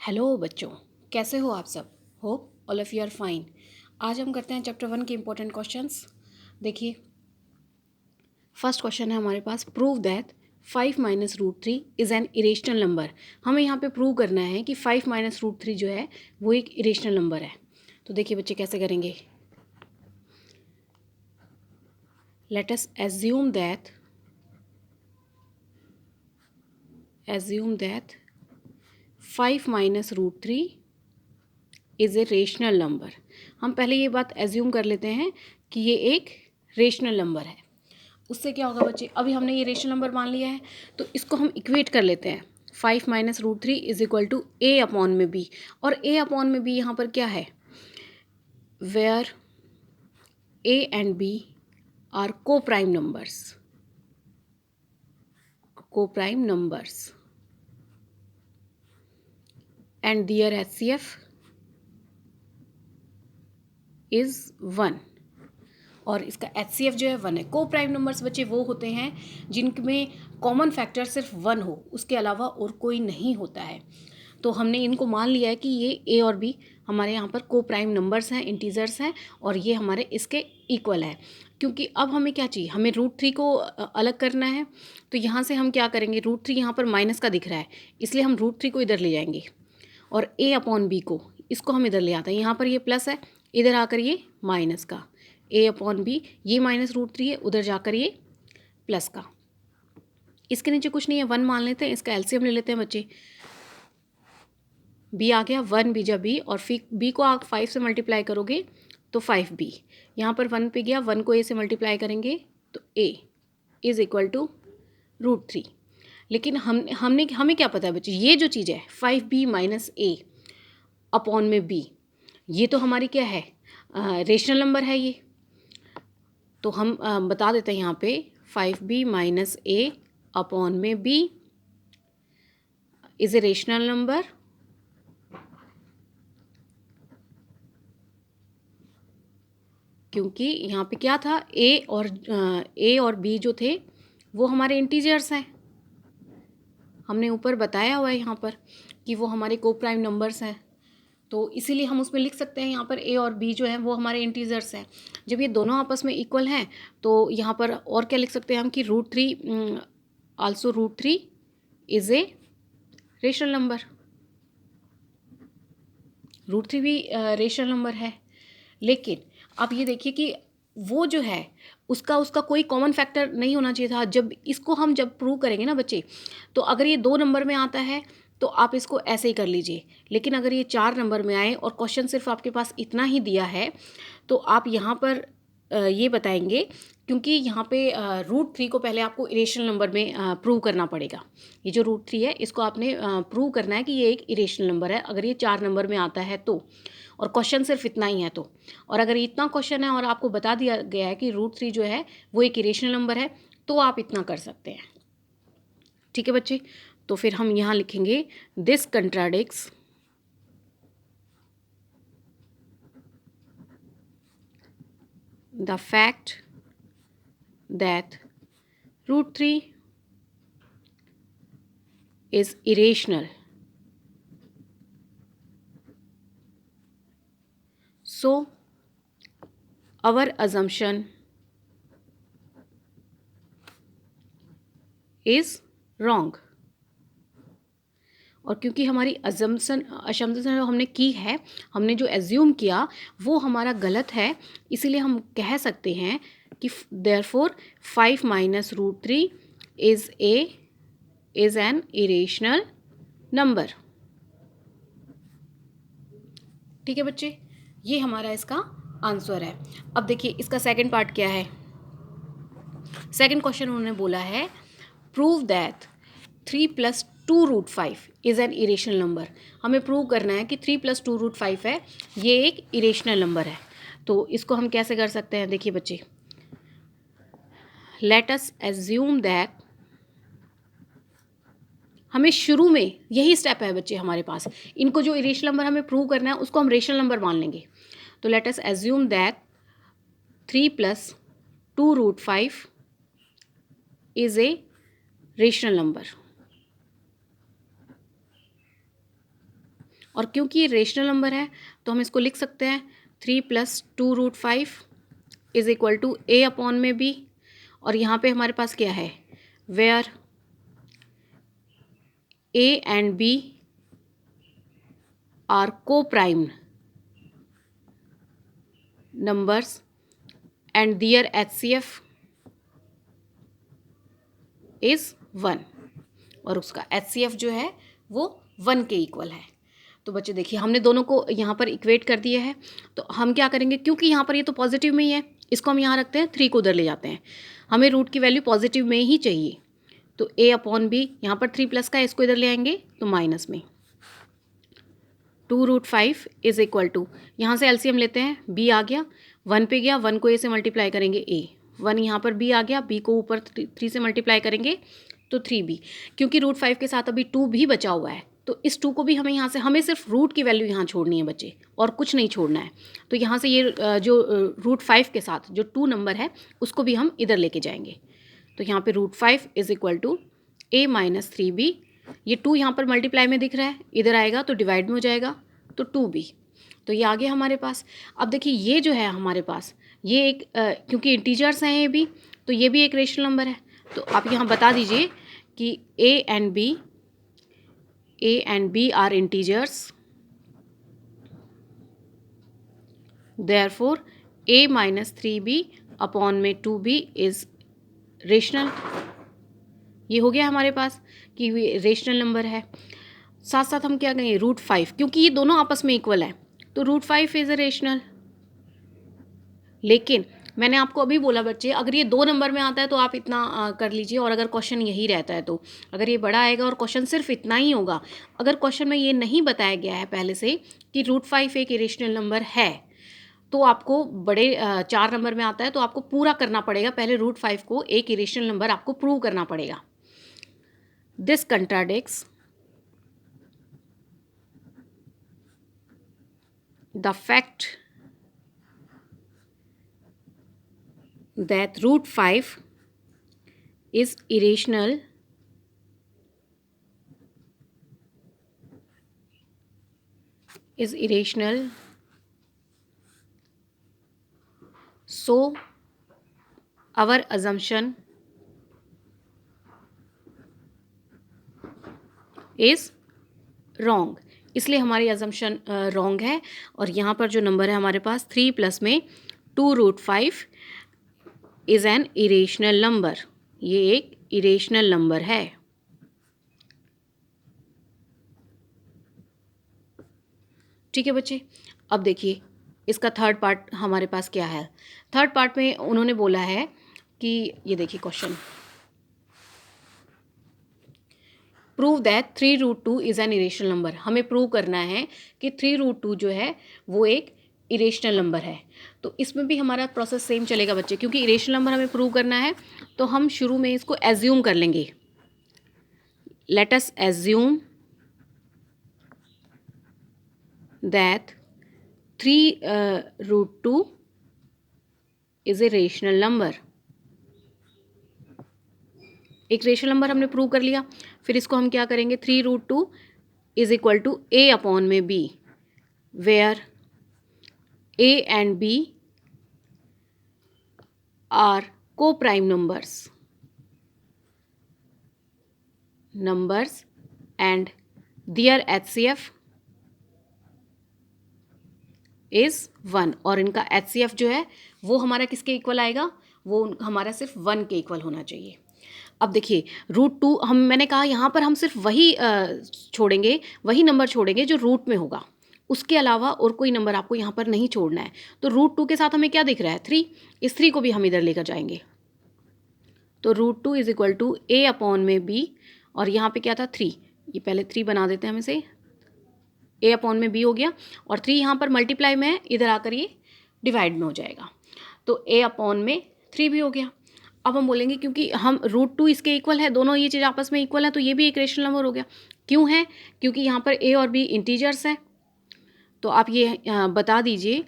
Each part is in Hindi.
हेलो बच्चों, कैसे हो आप सब। Hope all of you are fine. आज हम करते हैं चैप्टर 1 के इम्पोर्टेंट क्वेश्चंस। देखिए, फर्स्ट क्वेश्चन है हमारे पास, prove that 5 minus root three is an irrational number. हमें यहाँ पे प्रूव करना है कि 5 माइनस रूट थ्री जो है वो एक इरेशनल नंबर है। तो देखिए बच्चे कैसे करेंगे। Let us assume that 5 minus root three is a rational number. हम पहले ये बात एज्यूम कर लेते हैं कि ये एक रेशनल नंबर है। उससे क्या होगा बच्चे, अभी हमने ये रेशनल नंबर मान लिया है तो इसको हम इक्वेट कर लेते हैं। 5 minus root three is equal to a upon में बी, और ए अपॉन में बी यहाँ पर क्या है, where a and b are coprime numbers and their HCF is 1। और इसका HCF जो है 1 है। को प्राइम नंबर्स बच्चे वो होते हैं जिनमें कॉमन फैक्टर सिर्फ 1 हो, उसके अलावा और कोई नहीं होता है। तो हमने इनको मान लिया है कि ये ए और बी हमारे यहाँ पर को प्राइम नंबर्स हैं, इंटीजर्स हैं, और ये हमारे इसके इक्वल है। क्योंकि अब हमें क्या चाहिए, हमें रूट थ्री को अलग करना है। तो यहाँ से हम क्या करेंगे, रूट थ्री यहाँ पर माइनस का दिख रहा है, इसलिए हम रूट थ्री को इधर ले जाएंगे और ए अपॉन बी को, इसको हम इधर ले आते हैं। यहाँ पर ये प्लस है, इधर आकर ये माइनस का, ए अपॉन बी, ये माइनस रूट थ्री है, उधर जाकर ये प्लस का। इसके नीचे कुछ नहीं है, 1 मान लेते हैं, इसका एलसीएम ले लेते हैं बच्चे। बी आ गया, 1 बीजा बी, और फिर बी को आप 5 से मल्टीप्लाई करोगे तो 5b। यहाँ पर 1 पे गया, 1 को ए से मल्टीप्लाई करेंगे तो a is equal to root three. लेकिन हमें क्या पता है बच्चे, ये जो चीज़ है 5b माइनस ए अपॉन में b, ये तो हमारी क्या है, रेशनल नंबर है ये। तो हम बता देते हैं यहाँ पे 5b माइनस ए अपॉन में b is a rational number क्योंकि यहाँ पे क्या था, ए और बी जो थे वो हमारे इंटीजर्स हैं। हमने ऊपर बताया हुआ है यहाँ पर कि वो हमारे को प्राइम नंबर्स हैं, तो इसीलिए हम उसमें लिख सकते हैं यहाँ पर ए और बी जो है वो हमारे इंटीजर्स हैं। जब ये दोनों आपस में इक्वल हैं तो यहाँ पर और क्या लिख सकते हैं हम कि root three also root three is a rational number. Root three भी रेशनल नंबर है। लेकिन अब ये देखिए कि वो जो है उसका कोई कॉमन फैक्टर नहीं होना चाहिए था। जब प्रूव करेंगे ना बच्चे, तो अगर ये 2 नंबर में आता है तो आप इसको ऐसे ही कर लीजिए। लेकिन अगर ये 4 नंबर में आए और क्वेश्चन सिर्फ आपके पास इतना ही दिया है तो आप यहाँ पर ये बताएंगे, क्योंकि यहाँ पे रूट थ्री को पहले आपको इरेशनल नंबर में प्रूव करना पड़ेगा। ये जो रूट थ्री है इसको आपने प्रूव करना है कि ये एक इरेशनल नंबर है अगर ये 4 नंबर में आता है तो, और क्वेश्चन सिर्फ इतना ही है तो। और अगर इतना क्वेश्चन है और आपको बता दिया गया है कि रूट थ्री जो है वो एक इरेशनल नंबर है तो आप इतना कर सकते हैं। ठीक है बच्चे, तो फिर हम यहाँ लिखेंगे this contradicts the fact that root three is irrational. So our assumption is wrong. और क्योंकि हमारी असम्पशन जो हमने की है, हमने जो एज्यूम किया वो हमारा गलत है, इसीलिए हम कह सकते हैं कि therefore 5 minus root three is an irrational number. ठीक है बच्चे, ये हमारा इसका आंसर है। अब देखिए इसका सेकंड पार्ट क्या है। सेकंड क्वेश्चन उन्होंने बोला है prove that 3 + 2√5 is an irrational number. हमें प्रूव करना है कि 3 + 2√5 है, ये एक इरेशनल नंबर है। तो इसको हम कैसे कर सकते हैं, देखिए बच्चे, लेट अस एज्यूम दैट, हमें शुरू में यही स्टेप है बच्चे हमारे पास, इनको जो इरेशनल नंबर हमें प्रूव करना है उसको हम रेशनल नंबर मान लेंगे। तो late us assume that 3 + 2√5 is a rational number. और क्योंकि ये रेशनल नंबर है तो हम इसको लिख सकते हैं 3 + 2√5 is equal to a upon में b। और यहाँ पे हमारे पास क्या है, where a and b are coprimed numbers and their HCF is 1, और उसका HCF जो है वो 1 के इक्वल है। तो बच्चे देखिए हमने दोनों को यहाँ पर इक्वेट कर दिया है। तो हम क्या करेंगे, क्योंकि यहाँ पर ये तो पॉजिटिव में ही है, इसको हम यहाँ रखते हैं, 3 को उधर ले जाते हैं। हमें रूट की वैल्यू पॉजिटिव में ही चाहिए, तो a अपॉन b, यहाँ पर 3 का है, इसको इधर ले आएंगे तो माइनस में 2√5 इज इक्वल टू, यहाँ से एलसीएम लेते हैं, b आ गया, 1 पे गया, 1 को a से मल्टीप्लाई करेंगे a, 1 यहाँ पर b आ गया, b को ऊपर 3 से मल्टीप्लाई करेंगे तो 3b, क्योंकि √5 के साथ अभी 2 भी बचा हुआ है, तो इस 2 को भी हमें यहाँ से, हमें सिर्फ रूट की वैल्यू यहाँ छोड़नी है बच्चे, और कुछ नहीं छोड़ना है। तो यहाँ से ये जो √5 के साथ जो 2 नंबर है उसको भी हम इधर लेके जाएंगे। तो यहाँ पे √5 is equal to a minus 3b, ये 2 यहाँ पर मल्टीप्लाई में दिख रहा है, इधर आएगा तो डिवाइड में हो जाएगा तो 2b, तो ये आ गया हमारे पास। अब देखिए ये जो है हमारे पास, ये एक क्योंकि इंटीजर्स हैं ये भी, तो ये भी एक रेशनल नंबर है। तो आप यहाँ बता दीजिए कि a and b are integers, therefore a minus 3b upon में 2b इज रेशनल। ये हो गया हमारे पास कि रेशनल नंबर है। साथ साथ हम क्या कहेंगे, √5, क्योंकि ये दोनों आपस में इक्वल है तो √5 इज अ रेशनल। लेकिन मैंने आपको अभी बोला बच्चे, अगर ये 2 नंबर में आता है तो आप इतना कर लीजिए, और अगर क्वेश्चन यही रहता है तो अगर ये बड़ा आएगा और क्वेश्चन सिर्फ इतना ही होगा, अगर क्वेश्चन में ये नहीं बताया गया है पहले से कि √5 एक इरेशनल नंबर है, तो आपको बड़े 4 नंबर में आता है तो आपको पूरा करना पड़ेगा, पहले √5 को एक इरेशनल नंबर आपको प्रूव करना पड़ेगा। This contradicts the fact that √5 is irrational so our assumption is wrong, इसलिए हमारी अजम्पशन रॉन्ग है। और यहाँ पर जो नंबर है हमारे पास 3 प्लस में 2√5 इज़ एन इरेशनल नंबर, ये एक इरेशनल नंबर है। ठीक है बच्चे, अब देखिए इसका थर्ड पार्ट हमारे पास क्या है। थर्ड पार्ट में उन्होंने बोला है कि ये देखिए question, prove that 3√2 is an irrational number. हमें प्रूव करना है कि 3√2 जो है वो एक इरेशनल नंबर है। तो इसमें भी हमारा प्रोसेस सेम चलेगा बच्चे, क्योंकि इरेशनल नंबर हमें प्रूव करना है तो हम शुरू में इसको एज्यूम कर लेंगे। Let us assume that 3√2 is a rational number. एक रेशनल नंबर हमने प्रूव कर लिया, फिर इसको हम क्या करेंगे, 3√2 is equal to a upon में b, where a and b are coprime numbers and their HCF is 1, और इनका HCF जो है वो हमारा किसके इक्वल आएगा, वो हमारा सिर्फ 1 के इक्वल होना चाहिए। अब देखिए √2 मैंने कहा यहाँ पर हम सिर्फ वही छोड़ेंगे, वही नंबर छोड़ेंगे जो रूट में होगा, उसके अलावा और कोई नंबर आपको यहाँ पर नहीं छोड़ना है। तो √2 के साथ हमें क्या दिख रहा है, 3, इस 3 को भी हम इधर लेकर जाएंगे। तो √2 is equal to a upon में b, और यहाँ पे क्या था 3, ये पहले 3 बना देते हैं हम इसे, a अपॉन में b हो गया, और 3 यहाँ पर मल्टीप्लाई में है, इधर आकर ये डिवाइड में हो जाएगा, तो a अपॉन में 3 भी हो गया। अब हम बोलेंगे क्योंकि हम √2 इसके इक्वल है, दोनों ये चीज़ आपस में इक्वल है, तो ये भी एक रेशनल नंबर हो गया। क्यों है, क्योंकि यहाँ पर a और b इंटीजर्स हैं। तो आप ये बता दीजिए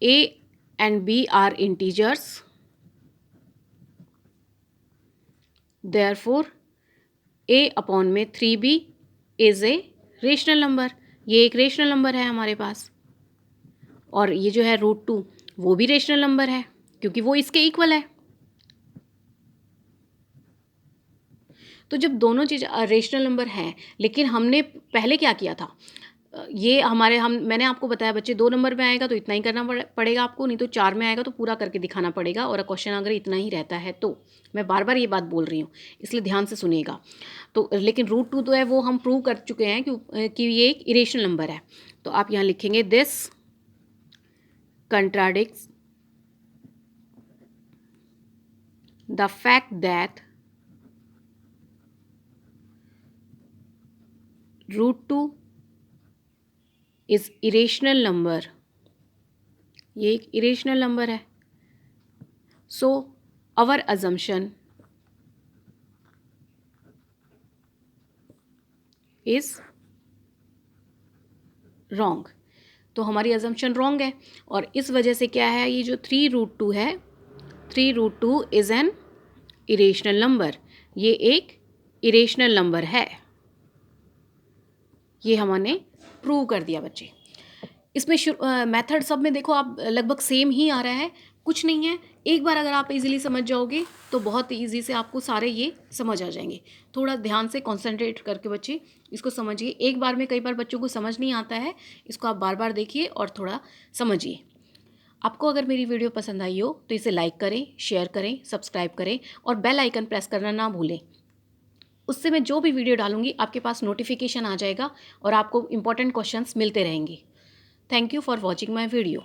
a and b are integers, therefore a upon में 3b is a rational number. ये एक रेशनल नंबर है हमारे पास, और ये जो है √2 वो भी रेशनल नंबर है क्योंकि वो इसके इक्वल है। तो जब दोनों चीज़ रेशनल नंबर हैं, लेकिन हमने पहले क्या किया था, ये हमारे हम मैंने आपको बताया बच्चे 2 नंबर में आएगा तो इतना ही करना पड़ेगा आपको, नहीं तो 4 में आएगा तो पूरा करके दिखाना पड़ेगा, और क्वेश्चन अगर इतना ही रहता है तो। मैं बार बार ये बात बोल रही हूँ, इसलिए ध्यान से सुनिएगा। तो लेकिन √2 तो है वो हम प्रूव कर चुके हैं कि ये एक इरेशनल नंबर है। तो आप यहाँ लिखेंगे this contradicts the fact that √2 is irrational number. ये एक इरेशनल नंबर है। So our assumption is wrong. तो हमारी अजम्पशन रॉन्ग है, और इस वजह से क्या है, ये जो 3√2 है, 3√2 इज एन इरेशनल नंबर। ये एक इरेशनल नंबर है। ये हमने प्रूव कर दिया बच्चे। इसमें मेथड सब में देखो आप लगभग सेम ही आ रहा है, कुछ नहीं है। एक बार अगर आप इजीली समझ जाओगे तो बहुत इजी से आपको सारे ये समझ आ जाएंगे। थोड़ा ध्यान से कंसंट्रेट करके बच्चे इसको समझिए। एक बार में कई बार बच्चों को समझ नहीं आता है, इसको आप बार बार देखिए और थोड़ा समझिए। आपको अगर मेरी वीडियो पसंद आई हो तो इसे लाइक करें, शेयर करें, सब्सक्राइब करें और बेल आइकन प्रेस करना ना भूलें। उससे मैं जो भी वीडियो डालूंगी आपके पास नोटिफिकेशन आ जाएगा और आपको इंपॉर्टेंट क्वेश्चंस मिलते रहेंगे। Thank you for watching my video.